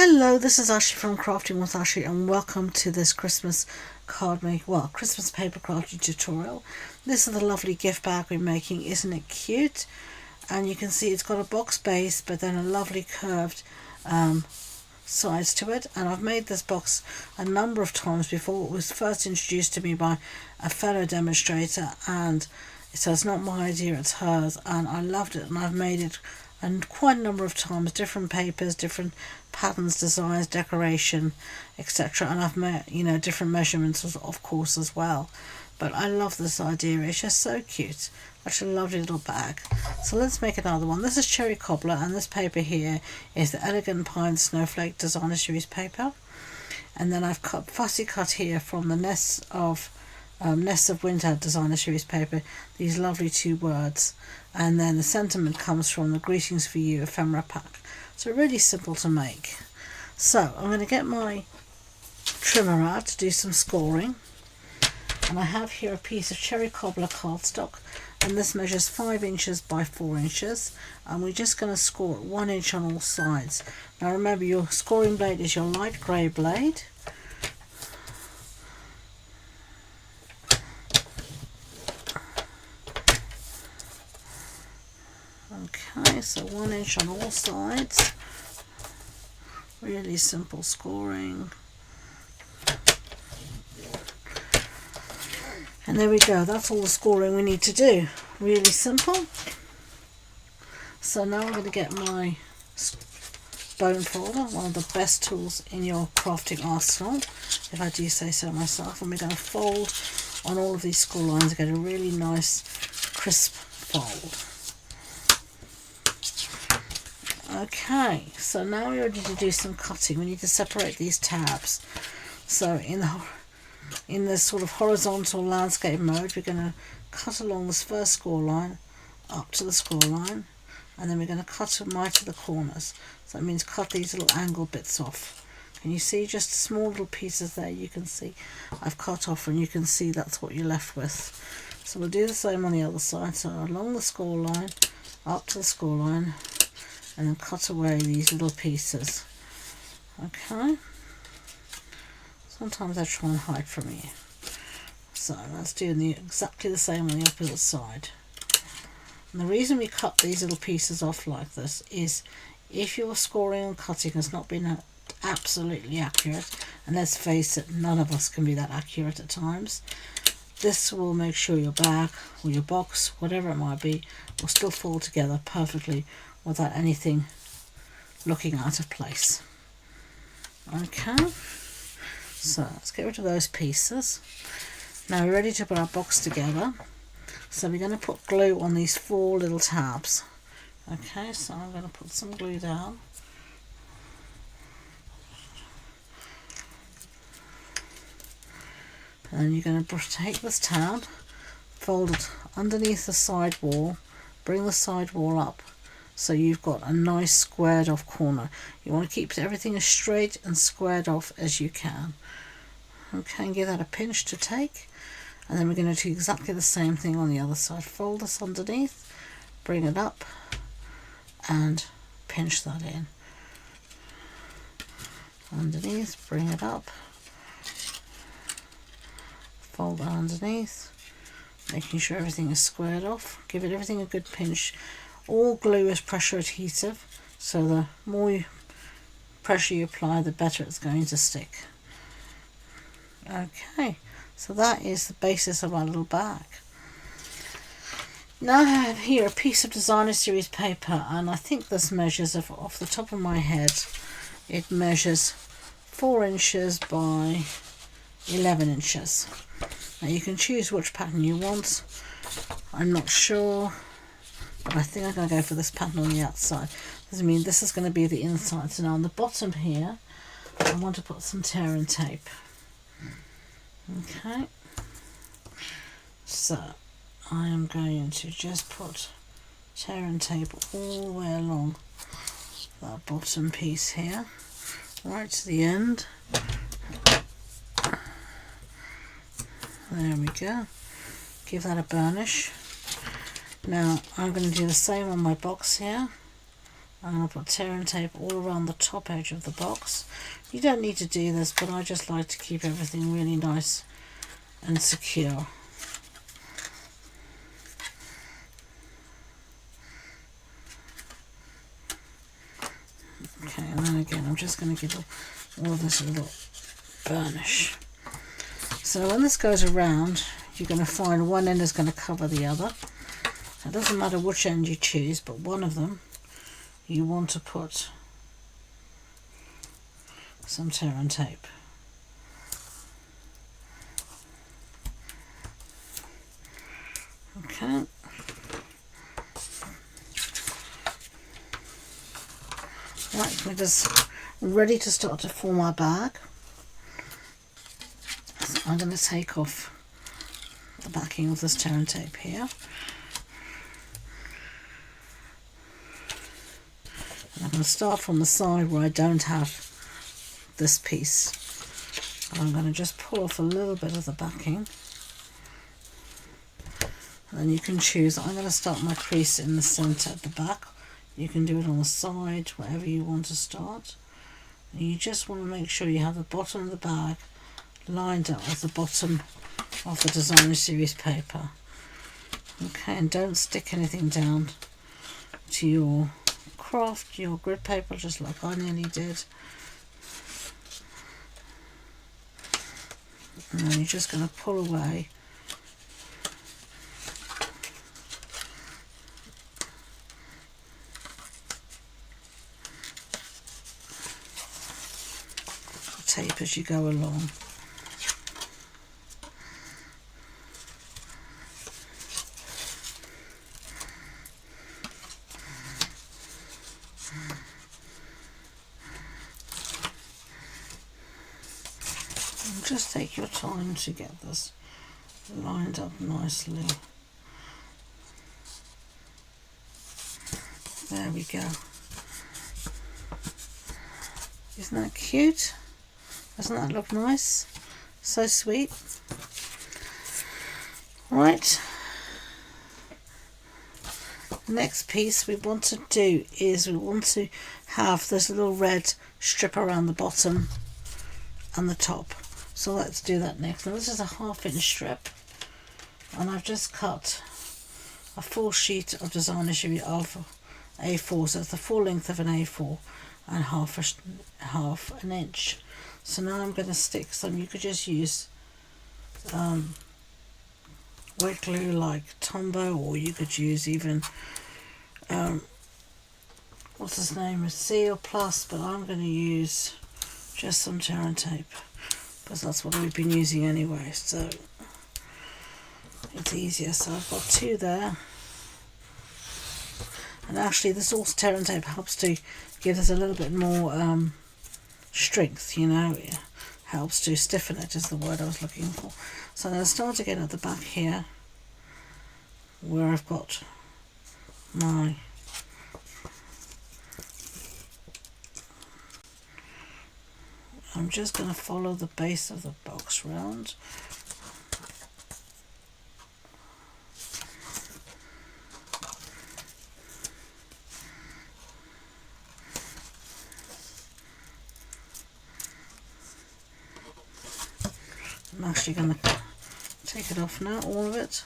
Hello, this is Ashee from Crafting with Ashee, and welcome to this Christmas Christmas paper crafting tutorial. This is the lovely gift bag we're making. Isn't it cute? And you can see it's got a box base, but then a lovely curved sides to it. And I've made this box a number of times before. It was first introduced to me by a fellow demonstrator, and so it's not my idea, it's hers, and I loved it, and I've made it and quite a number of times, different papers, different patterns, designs, decoration, etc. And I've made, different measurements of course as well. But I love this idea, it's just so cute. Such a lovely little bag. So let's make another one. This is Cherry Cobbler, and this paper here is the Elegant Pine Snowflake Designer Series paper. And then I've fussy cut here from the Nests of Winter Designer Series paper, these lovely two words, and then the sentiment comes from the Greetings for You ephemera pack. So really simple to make. So I'm going to get my trimmer out to do some scoring, and I have here a piece of Cherry Cobbler cardstock, and this measures 5 inches by 4 inches, and we're just going to score 1 inch on all sides. Now remember, your scoring blade is your light grey blade. Okay, so 1 inch on all sides. Really simple scoring. And there we go, that's all the scoring we need to do. Really simple. So now I'm going to get my bone folder, one of the best tools in your crafting arsenal, if I do say so myself, and we're going to fold on all of these score lines to get a really nice crisp fold. Okay, so now we're ready to do some cutting. We need to separate these tabs. So in this sort of horizontal landscape mode, we're going to cut along this first score line up to the score line, and then we're going to cut right to the corners. So that means cut these little angle bits off. Can you see just small little pieces there? You can see I've cut off, and you can see that's what you're left with. So we'll do the same on the other side. So along the score line, up to the score line, and then cut away these little pieces. Okay, sometimes I try and hide from you, so let's do exactly the same on the opposite side. And the reason we cut these little pieces off like this is if your scoring and cutting has not been absolutely accurate, and let's face it, none of us can be that accurate at times, this will make sure your bag or your box, whatever it might be, will still fall together perfectly without anything looking out of place. Okay, so let's get rid of those pieces. Now we're ready to put our box together. So we're going to put glue on these 4 little tabs. Okay, so I'm going to put some glue down. And you're going to take this tab, fold it underneath the side wall, bring the side wall up, so you've got a nice squared off corner. You want to keep everything as straight and squared off as you can. Okay, and give that a pinch to take, and then we're going to do exactly the same thing on the other side. Fold this underneath, bring it up, and pinch that in. Underneath, bring it up, fold that underneath, making sure everything is squared off. Give it everything a good pinch. All glue is pressure adhesive, so the more pressure you apply, the better it's going to stick. Okay, so that is the basis of our little bag. Now I have here a piece of Designer Series paper, and I think this measures, off the top of my head, it measures 4 inches by 11 inches. Now you can choose which pattern you want. I'm not sure, but I think I'm going to go for this pattern on the outside. Doesn't mean this is going to be the inside. So now on the bottom here, I want to put some tear and tape. Okay, so I am going to just put tear and tape all the way along that bottom piece here, right to the end. There we go. Give that a burnish. Now I'm going to do the same on my box here. I'm going to put tear and tape all around the top edge of the box. You don't need to do this, but I just like to keep everything really nice and secure. Okay, and then again I'm just going to give all of this a little burnish. So when this goes around, you're going to find one end is going to cover the other. It doesn't matter which end you choose, but one of them you want to put some tear and tape. Okay. Right, we're just ready to start to form our bag. So I'm going to take off the backing of this tear and tape here. And I'm going to start from the side where I don't have this piece. And I'm going to just pull off a little bit of the backing. And then you can choose. I'm going to start my crease in the centre at the back. You can do it on the side, wherever you want to start. And you just want to make sure you have the bottom of the bag lined up with the bottom of the designer series paper. Okay, and don't stick anything down to your craft, your grid paper, just like I nearly did. And then you're just going to pull away the tape as you go along. Just take your time to get this lined up nicely. There we go. Isn't that cute? Doesn't that look nice? So sweet. Right. Next piece we want to do is we want to have this little red strip around the bottom and the top. So let's do that next. Now this is a 1/2 inch strip, and I've just cut a full sheet of designer sheet of A4, so it's the full length of an A4 and half an inch. So now I'm going to stick some. You could just use wet glue like Tombow, or you could use even what's his name, Seal Plus, but I'm going to use just some tear and tape, because that's what we've been using anyway, so it's easier. So I've got 2 there, and actually this also tear and tape helps to give us a little bit more strength, you know, it helps to stiffen it is the word I was looking for. So I'm going to start again at the back here where I've got my I'm just going to follow the base of the box round. I'm actually going to take it off now, all of it,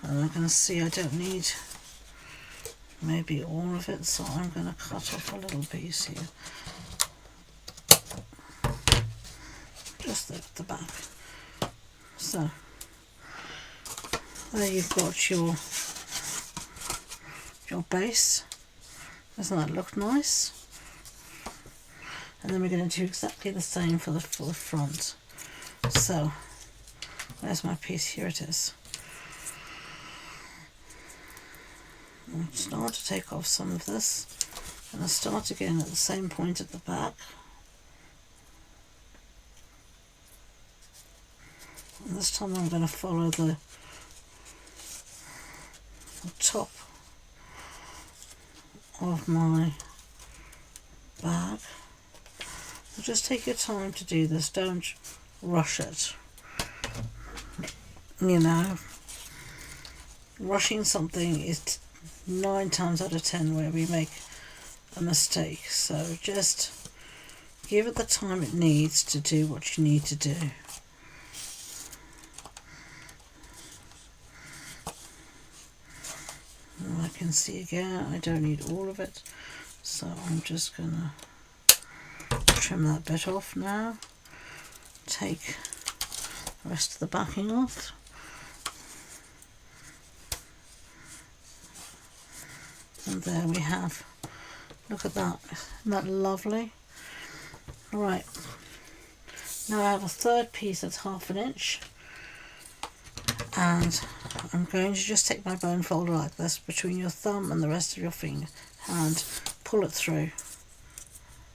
and I'm going to see I don't need maybe all of it, so I'm going to cut off a little piece here. Just at the back. So there you've got your base. Doesn't that look nice? And then we're going to do exactly the same for the front. So where's my piece? Here it is. I'll start to take off some of this, and I'll start again at the same point at the back. And this time I'm going to follow the top of my bag. So just take your time to do this, don't rush it. You know, rushing something is 9 times out of 10 where we make a mistake. So just give it the time it needs to do what you need to do. And I can see again, I don't need all of it, so I'm just gonna trim that bit off now. Take the rest of the backing off. And there we have, look at that, isn't that lovely? Right, now I have a third piece that's 1/2 inch, and I'm going to just take my bone folder like this between your thumb and the rest of your finger and pull it through,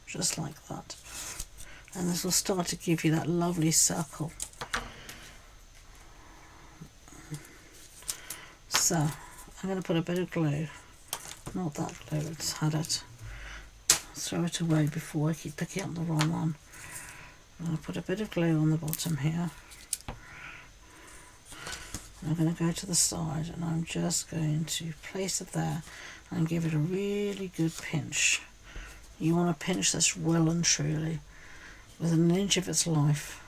just like that. And this will start to give you that lovely circle. So I'm going to put a bit of glue, not that glue, it's had it. Throw it away before I keep picking up the wrong one. I'm going to put a bit of glue on the bottom here. I'm going to go to the side and I'm just going to place it there and give it a really good pinch. You want to pinch this well and truly, within 1 inch of its life,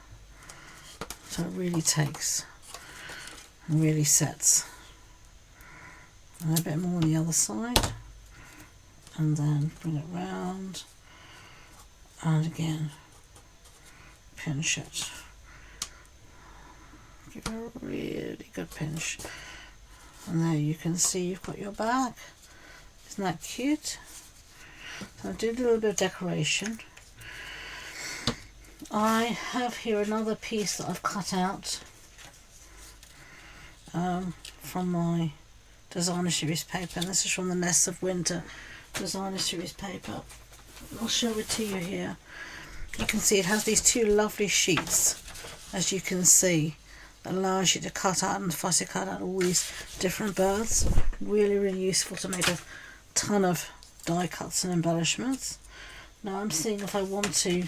so it really takes and really sets. And a bit more on the other side, and then bring it round and again pinch it. Give it a really good pinch, and there you can see you've got your bag. Isn't that cute? So I did a little bit of decoration. I have here another piece that I've cut out from my designer series paper, and this is from the Nests of Winter designer series paper. I'll show it to you here. You can see it has these 2 lovely sheets, as you can see, that allows you to cut out and fussy cut out all these different birds. Really, really useful to make a ton of die cuts and embellishments. Now I'm seeing if I want to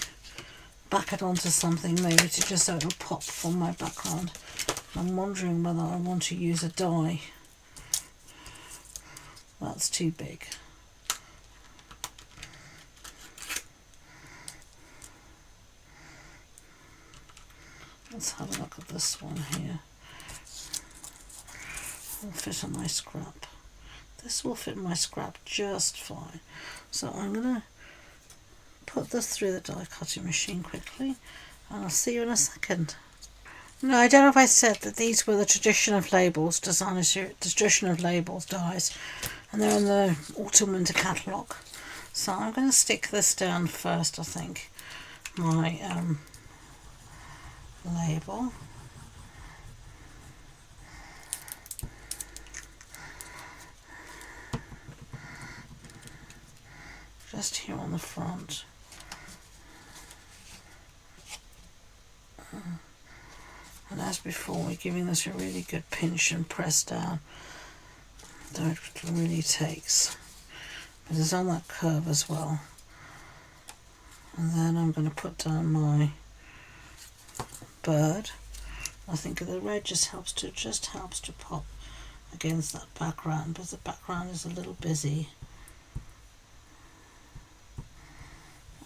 back it onto something, maybe to just so it'll pop from my background. I'm wondering whether I want to use a die. That's too big. Let's have a look at this one here. Will fit on my scrap. This will fit my scrap just fine. So I'm going to put this through the die cutting machine quickly, and I'll see you in a second. No, I don't know if I said that these were the Tradition of Labels Tradition of Labels dies, and they're in the Autumn Winter catalogue. So I'm going to stick this down first, I think, my label. Just here on the front. And as before, we're giving this a really good pinch and press down, though it really takes. But it's on that curve as well. And then I'm going to put down my bird. I think the red just helps to pop against that background, because the background is a little busy.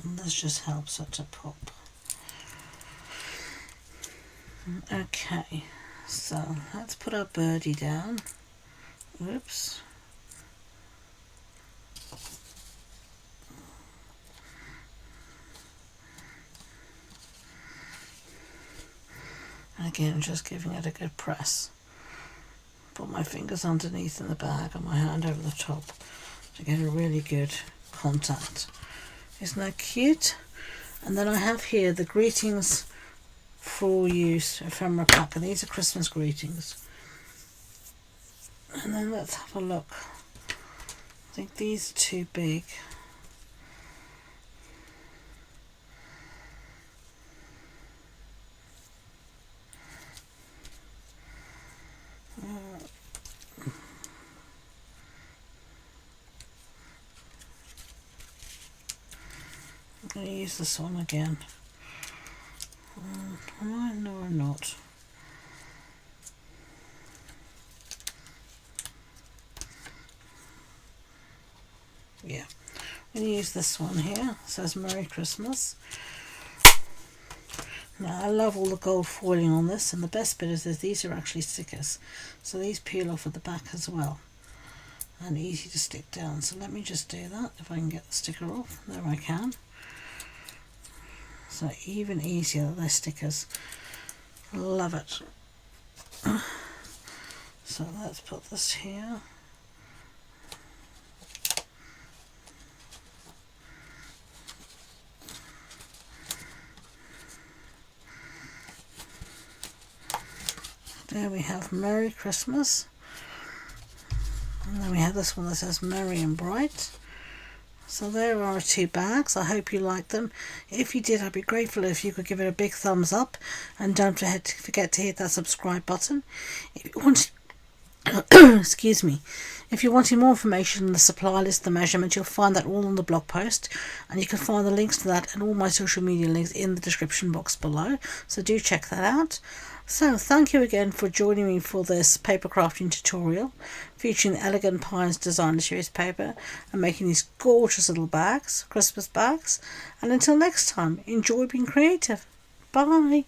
And this just helps it to pop. Okay, so let's put our birdie down. Oops. And again, just giving it a good press. Put my fingers underneath in the bag and my hand over the top to get a really good contact. Isn't that cute? And then I have here the Greetings for Use ephemera pack, and these are Christmas greetings. And then let's have a look. I think these are too big. I'm going to use this one again. No, I'm not. Yeah, going to use this one here. It says Merry Christmas. Now I love all the gold foiling on this, and the best bit is that these are actually stickers, so these peel off at the back as well and easy to stick down. So let me just do that if I can get the sticker off. There I can. So even easier, they're stickers. Love it. So let's put this here. There we have Merry Christmas. And then we have this one that says Merry and Bright. So there are 2 bags. I hope you liked them. If you did, I'd be grateful if you could give it a big thumbs up. And don't forget to hit that subscribe button. If you want excuse me. If you're wanting more information on the supply list, the measurements, you'll find that all on the blog post, and you can find the links to that and all my social media links in the description box below, so do check that out. So thank you again for joining me for this paper crafting tutorial featuring Elegant Pines Designer Series paper and making these gorgeous little bags, Christmas bags. And until next time, enjoy being creative. Bye.